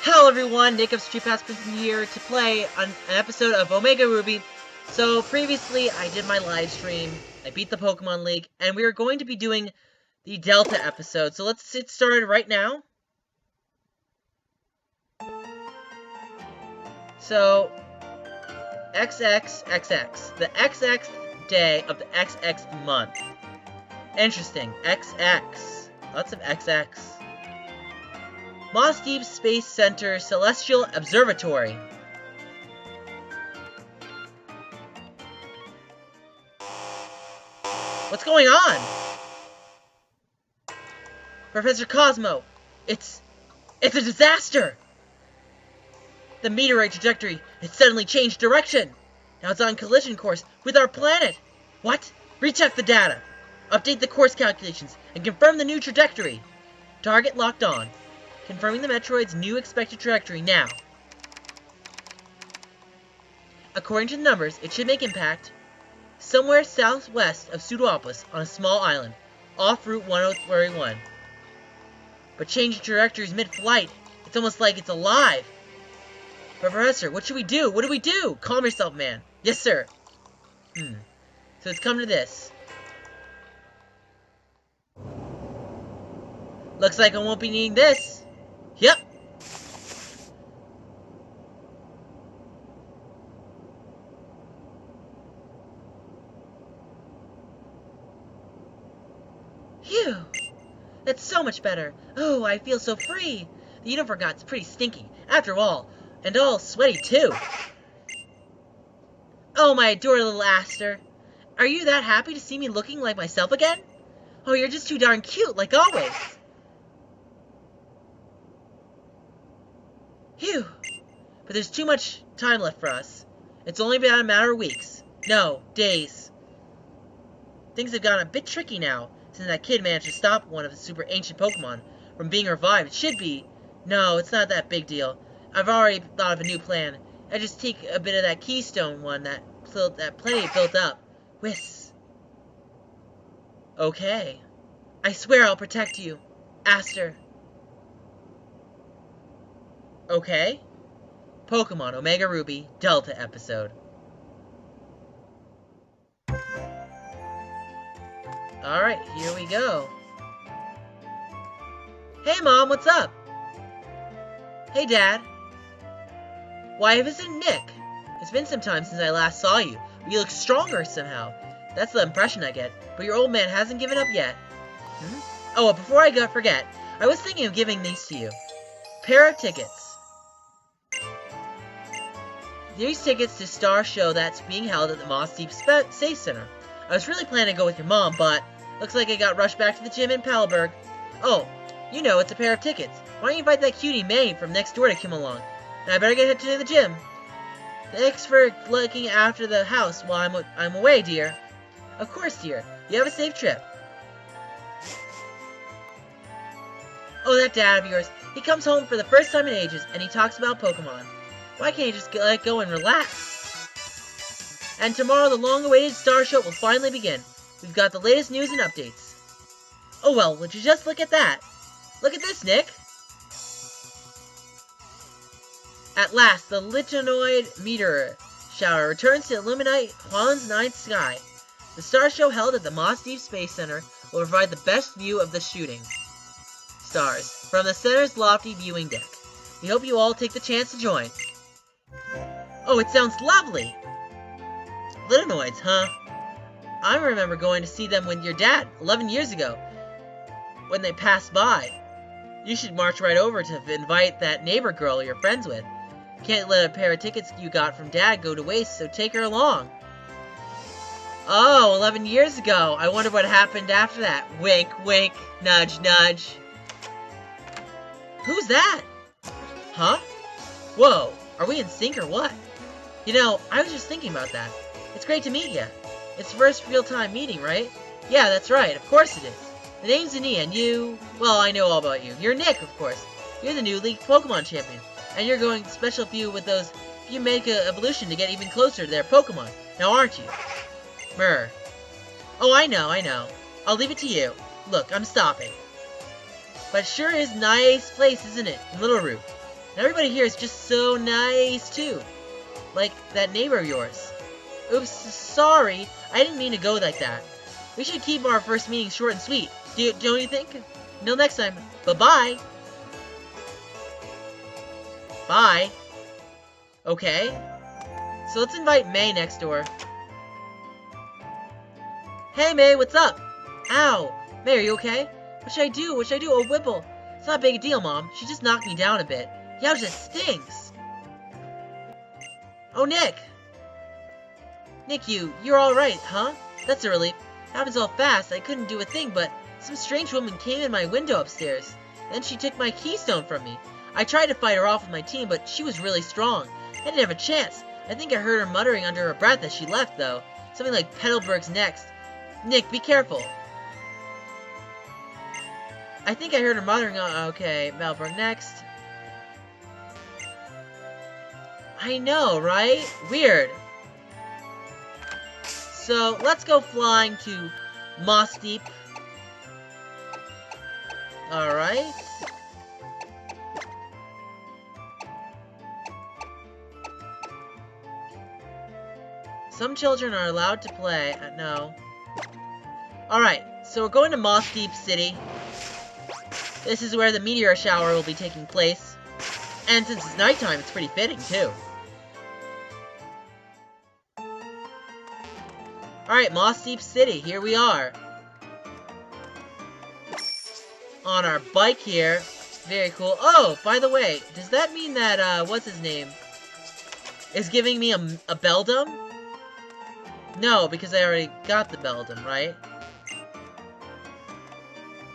Hello everyone, Nick of StreetPass Princeton here to play an episode of Omega Ruby. So previously I did my live stream, I beat the Pokemon League, and we are going to be doing the Delta episode. So let's get started right now. So, XXXX, the XX day of the XX month. Interesting, XX, lots of XX. Moss Deep Space Center Celestial Observatory. What's going on? Professor Cosmo, it's a disaster! The meteorite trajectory has suddenly changed direction. Now it's on collision course with our planet. What? Recheck the data. Update the course calculations and confirm the new trajectory. Target locked on. Confirming the Metroid's new expected trajectory now. According to the numbers, it should make impact somewhere southwest of Pseudopolis on a small island, off Route 131. But changing trajectories mid-flight, it's almost like it's alive. But Professor, what should we do? What do we do? Calm yourself, man. Yes, sir. So it's come to this. Looks like I won't be needing this. Yep. Phew. That's so much better. Oh, I feel so free. The uniform got pretty stinky, after all. And all sweaty, too. Oh, my adorable little Aster. Are you that happy to see me looking like myself again? Oh, you're just too darn cute, like always. Phew. But there's too much time left for us. It's only been a matter of weeks. No, days. Things have gotten a bit tricky now, since that kid managed to stop one of the super ancient Pokemon from being revived. It should be. No, it's not that big deal. I've already thought of a new plan. I just take a bit of that Keystone one that Plenty built up. Whis. Okay. I swear I'll protect you. Aster. Okay. Pokemon Omega Ruby Delta episode. Alright, here we go. Hey Mom, what's up? Hey Dad. Why, I visited Nick. It's been some time since I last saw you. You look stronger somehow. That's the impression I get. But your old man hasn't given up yet. Oh, before I forget, I was thinking of giving these to you. Pair of tickets. These tickets to Star Show that's being held at the Moss Deep Space Center. I was really planning to go with your mom, but looks like I got rushed back to the gym in Palberg. Oh, you know, it's a pair of tickets. Why don't you invite that cutie May from next door to come along? And I better get to the gym. Thanks for looking after the house while I'm away, dear. Of course, dear. You have a safe trip. Oh, that dad of yours. He comes home for the first time in ages, and he talks about Pokemon. Why can't you just let go and relax? And tomorrow the long-awaited Star Show will finally begin. We've got the latest news and updates. Oh well, would you just look at that? Look at this, Nick! At last, the Litinoid meteor shower returns to illuminate Huan's night sky. The Star Show held at the Moss Deep Space Center will provide the best view of the shooting stars from the center's lofty viewing deck. We hope you all take the chance to join. Oh, it sounds lovely! Litinoids, huh? I remember going to see them with your dad 11 years ago, when they passed by. You should march right over to invite that neighbor girl you're friends with. Can't let a pair of tickets you got from Dad go to waste, so take her along. Oh, 11 years ago. I wonder what happened after that. Wink, wink, nudge, nudge. Who's that? Huh? Whoa, are we in sync or what? You know, I was just thinking about that. It's great to meet you. It's the first real-time meeting, right? Yeah, that's right. Of course it is. The name's Ania, and you... Well, I know all about you. You're Nick, of course. You're the new League Pokemon champion. And you're going special few with those... If you make a evolution to get even closer to their Pokemon. Now, aren't you? Myrrh. Oh, I know. I'll leave it to you. Look, I'm stopping. But it sure is a nice place, isn't it? In Little Root. Everybody here is just so nice, too. Like that neighbor of yours. Oops, sorry. I didn't mean to go like that. We should keep our first meeting short and sweet. Don't you think? Until next time. Bye-bye. Bye. Okay. So let's invite May next door. Hey, May, what's up? Ow. May, are you okay? What should I do? What should I do? Oh, Whipple. It's not a big deal, Mom. She just knocked me down a bit. Yow just stinks. Oh, Nick. Nick, you're alright, huh? That's a relief. It happened so fast, I couldn't do a thing, but some strange woman came in my window upstairs. Then she took my keystone from me. I tried to fight her off with my team, but she was really strong. I didn't have a chance. I think I heard her muttering under her breath as she left, though. Something like Petalburg's next. Nick, be careful. I think I heard her muttering on... Okay, Petalburg next. I know, right? Weird. So, let's go flying to Moss Deep. Alright. Some children are allowed to play. No. Alright, so we're going to Moss Deep City. This is where the meteor shower will be taking place. And since it's nighttime, it's pretty fitting, too. Alright, Moss Deep City, here we are. On our bike here. Very cool. Oh, by the way, does that mean that, what's his name? Is giving me a Beldum? No, because I already got the Beldum, right?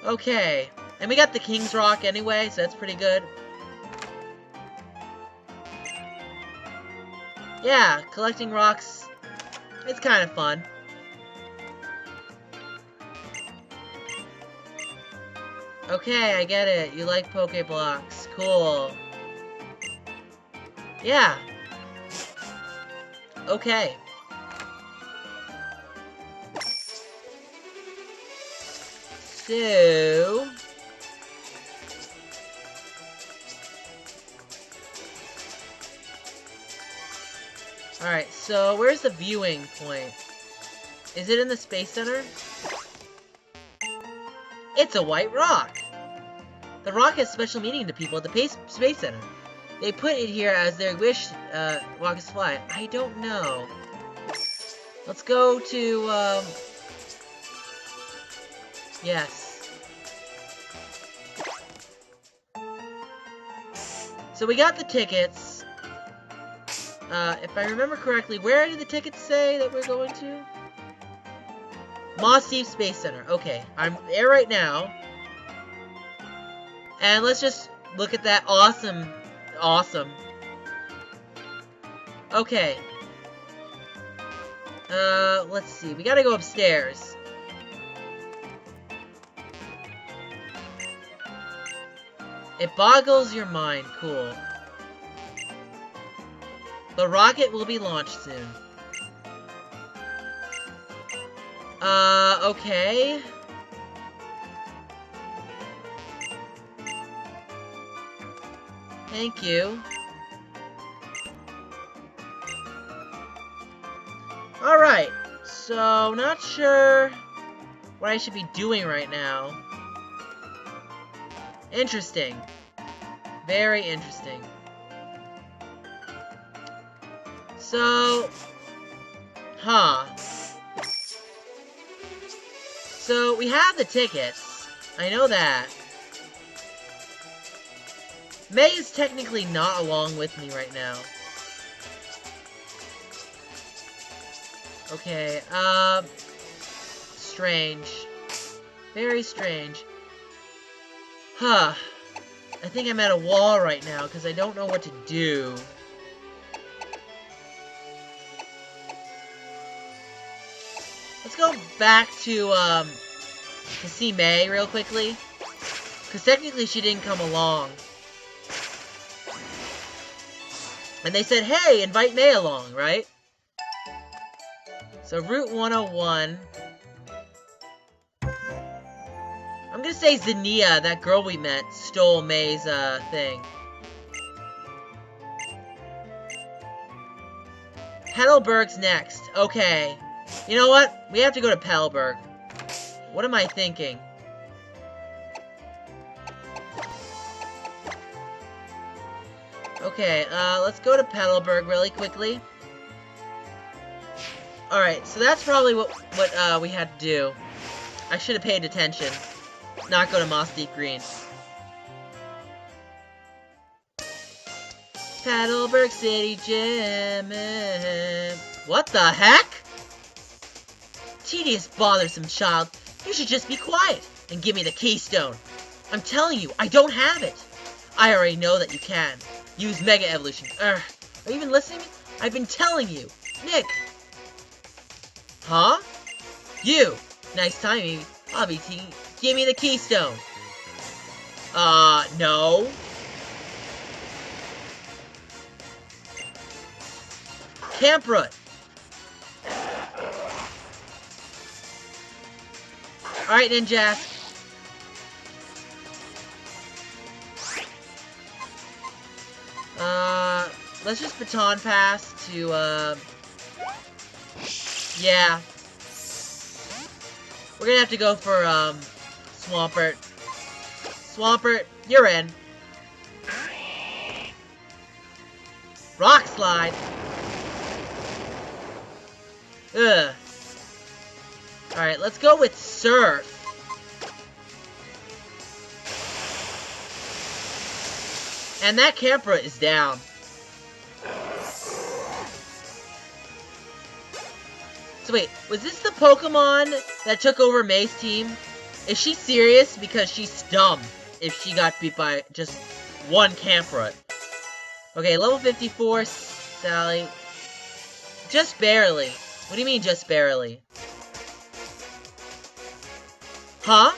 Okay. And we got the King's Rock anyway, so that's pretty good. Yeah, collecting rocks. It's kind of fun. Okay, I get it. You like Pokeblocks. Cool. Yeah. Okay. So... Alright, so where's the viewing point? Is it in the Space Center? It's a white rock! The rock has special meaning to people at the Space Center. They put it here as their wish rockets fly. I don't know. Let's go to, yes. So we got the tickets. If I remember correctly, where did the tickets say that we're going to? Moss Deep Space Center. Okay, I'm there right now. And let's just look at that awesome. Okay. Let's see. We gotta go upstairs. It boggles your mind. Cool. The rocket will be launched soon. Okay. Thank you. Alright, so not sure what I should be doing right now. Interesting. Very interesting. So... So, we have the tickets. I know that. May is technically not along with me right now. Okay, strange. Very strange. I think I'm at a wall right now, because I don't know what to do. Let's go back to see May real quickly. Because technically she didn't come along. And they said, hey, invite May along, right? So Route 101. I'm gonna say Zinnia, that girl we met, stole May's thing. Petalburg's next. Okay. You know what? We have to go to Petalburg. What am I thinking? Okay, let's go to Petalburg really quickly. Alright, so that's probably what we had to do. I should have paid attention. Not go to Moss Deep Green. Petalburg City Gym. What the heck? Tedious, bothersome child. You should just be quiet and give me the keystone. I'm telling you, I don't have it. I already know that you can. Use Mega Evolution. Are you even listening? I've been telling you. Nick! Huh? You! Nice timing. Obviously, give me the keystone. No. Camproot! Alright, Ninjask. Let's just baton pass to, yeah. We're gonna have to go for, Swampert. Swampert, you're in. Rock Slide! Ugh. Alright, let's go with Surf. And that Camproot is down. So wait, was this the Pokemon that took over May's team? Is she serious? Because she's dumb if she got beat by just one Camproot. Okay, level 54, Sally. Just barely. What do you mean, just barely? Huh?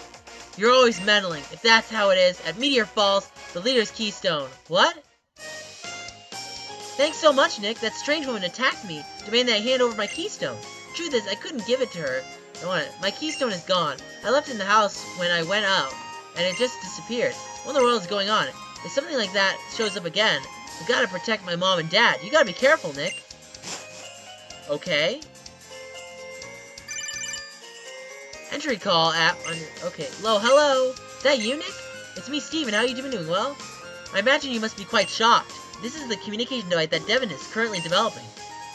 You're always meddling. If that's how it is, at Meteor Falls, the leader's keystone. What? Thanks so much, Nick. That strange woman attacked me, demanding that I hand over my keystone. Truth is, I couldn't give it to her. I want it. My keystone is gone. I left it in the house when I went out, and it just disappeared. What in the world is going on? If something like that shows up again, I've got to protect my mom and dad. You gotta be careful, Nick. Okay. Entry call app on your... Okay. Hello? Is that you, Nick? It's me, Steven. How are you doing well? I imagine you must be quite shocked. This is the communication device that Devin is currently developing.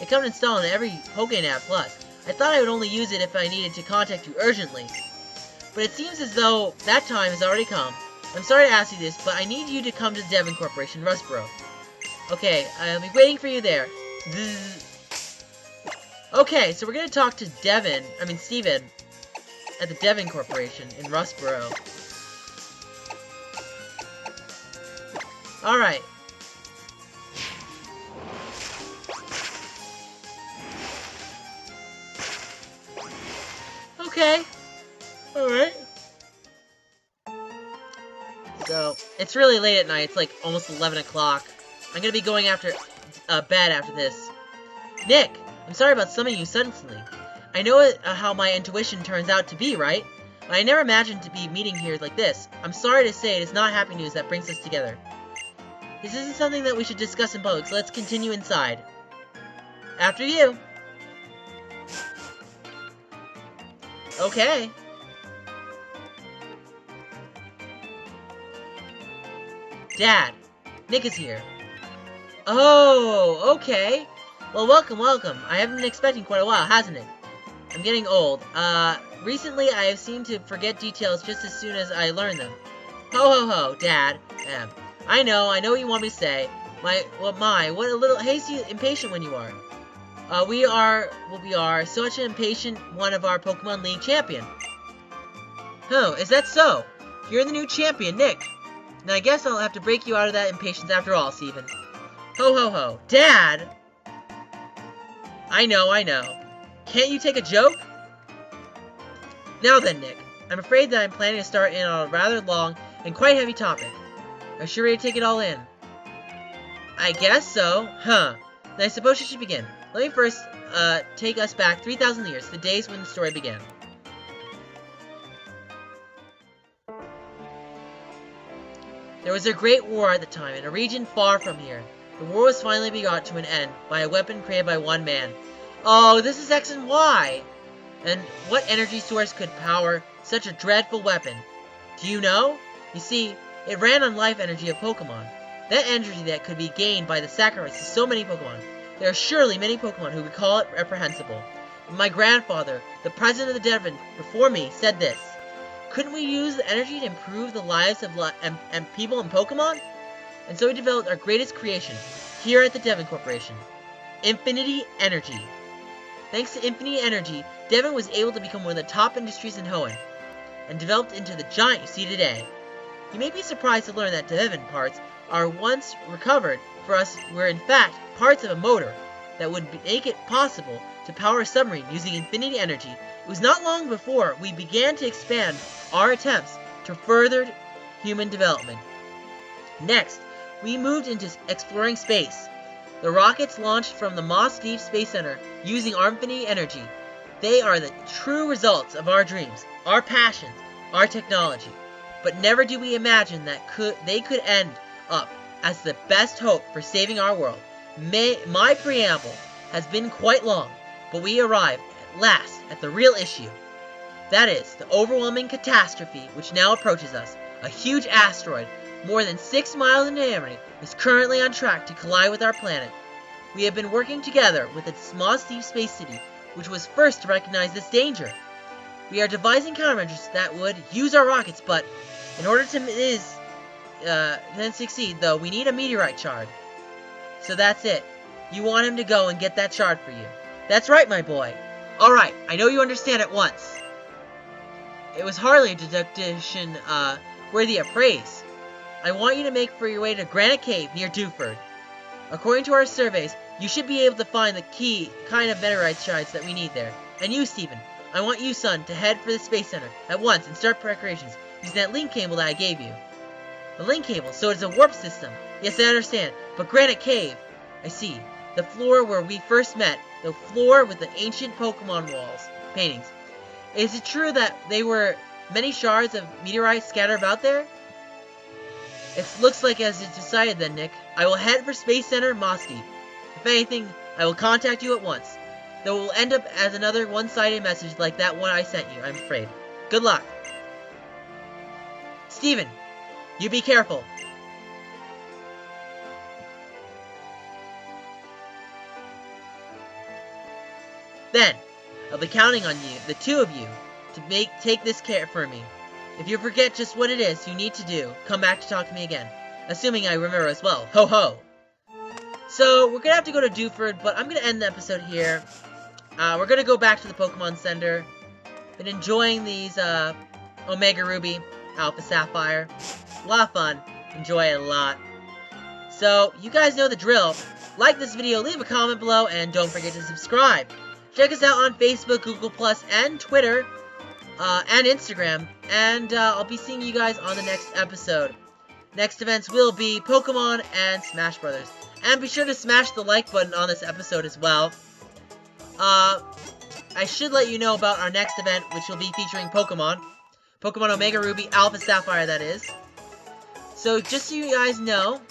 It comes installed in every Pokémon app Plus. I thought I would only use it if I needed to contact you urgently. But it seems as though that time has already come. I'm sorry to ask you this, but I need you to come to the Devin Corporation, Rustboro. Okay, I'll be waiting for you there. Okay, so we're gonna talk to Steven, at the Devin Corporation in Rustboro. Alright. Okay. Alright. So, it's really late at night. It's like almost 11 o'clock. I'm gonna be going after bed after this. Nick! I'm sorry about summoning you suddenly. I know how my intuition turns out to be, right? But I never imagined to be meeting here like this. I'm sorry to say it is not happy news that brings us together. This isn't something that we should discuss in public, so let's continue inside. After you. Okay. Dad, Nick is here. Oh, okay. Well, welcome. I haven't been expecting quite a while, hasn't it? I'm getting old. Recently I have seemed to forget details just as soon as I learn them. Ho, Dad. I know what you want me to say. What a little hasty, impatient one you are. We are such an impatient one of our Pokemon League champion. Oh, is that so? You're the new champion, Nick. Now I guess I'll have to break you out of that impatience after all, Steven. Ho. Dad! I know. Can't you take a joke? Now then, Nick. I'm afraid that I'm planning to start in on a rather long and quite heavy topic. Are you sure ready to take it all in? I guess so. Huh. Then I suppose you should begin. Let me first, take us back 3,000 years, the days when the story began. There was a great war at the time, in a region far from here. The war was finally brought to an end by a weapon created by one man. Oh, this is X and Y! And what energy source could power such a dreadful weapon? Do you know? You see, it ran on life energy of Pokemon. That energy that could be gained by the sacrifice of so many Pokemon. There are surely many Pokemon who would call it reprehensible. But my grandfather, the president of the Devon before me, said this. Couldn't we use the energy to improve the lives of people and Pokemon? And so we developed our greatest creation, here at the Devon Corporation. Infinity Energy. Thanks to Infinity Energy, Devon was able to become one of the top industries in Hoenn, and developed into the giant you see today. You may be surprised to learn that Devon parts are once recovered for us were in fact parts of a motor that would make it possible to power a submarine using infinity energy. It was not long before we began to expand our attempts to further human development. Next, we moved into exploring space. The rockets launched from the Moss Deep Space Center using our infinity energy. They are the true results of our dreams, our passions, our technology. But never did we imagine that they could end up as the best hope for saving our world. My preamble has been quite long, but we arrive at last at the real issue. That is, the overwhelming catastrophe which now approaches us. A huge asteroid, more than 6 miles in diameter, is currently on track to collide with our planet. We have been working together with its Moss Deep Space City, which was first to recognize this danger. We are devising countermeasures that would use our rockets, but in order to then succeed, though, we need a meteorite shard. So that's it. You want him to go and get that shard for you. That's right, my boy. Alright, I know you understand at once. It was hardly a deduction worthy of praise. I want you to make for your way to Granite Cave near Dewford. According to our surveys, you should be able to find the key kind of meteorite shards that we need there. And you, Stephen, I want you, son, to head for the Space Center at once and start preparations using that link cable that I gave you. The link cable, so it's a warp system. Yes, I understand, but Granite Cave. I see. The floor where we first met. The floor with the ancient Pokemon walls. Paintings. Is it true that there were many shards of meteorites scattered about there? It looks like as it's decided then, Nick. I will head for Space Center Moss Deep. If anything, I will contact you at once. Though it will end up as another one-sided message like that one I sent you, I'm afraid. Good luck. Steven, you be careful. Then, I'll be counting on you, the two of you, to take this care for me. If you forget just what it is you need to do, come back to talk to me again. Assuming I remember as well. Ho ho! So, we're gonna have to go to Dewford, but I'm gonna end the episode here. We're gonna go back to the Pokemon Center. Been enjoying these, Omega Ruby, Alpha Sapphire. A lot of fun. Enjoy it a lot. So, you guys know the drill. Like this video, leave a comment below, and don't forget to subscribe. Check us out on Facebook, Google+, and Twitter, and Instagram. And, I'll be seeing you guys on the next episode. Next events will be Pokemon and Smash Brothers. And be sure to smash the like button on this episode as well. I should let you know about our next event, which will be featuring Pokemon. Pokemon Omega Ruby, Alpha Sapphire, that is. So, just so you guys know,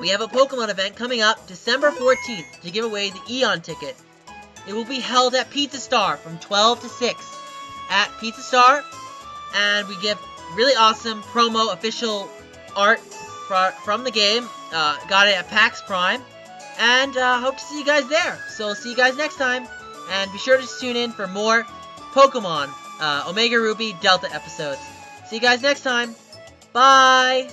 we have a Pokemon event coming up December 14th to give away the Eon ticket. It will be held at Pizza Star from 12 to 6 at Pizza Star. And we give really awesome promo official art from the game. Got it at PAX Prime. And hope to see you guys there. So see you guys next time. And be sure to tune in for more Pokemon Omega Ruby Delta episodes. See you guys next time. Bye!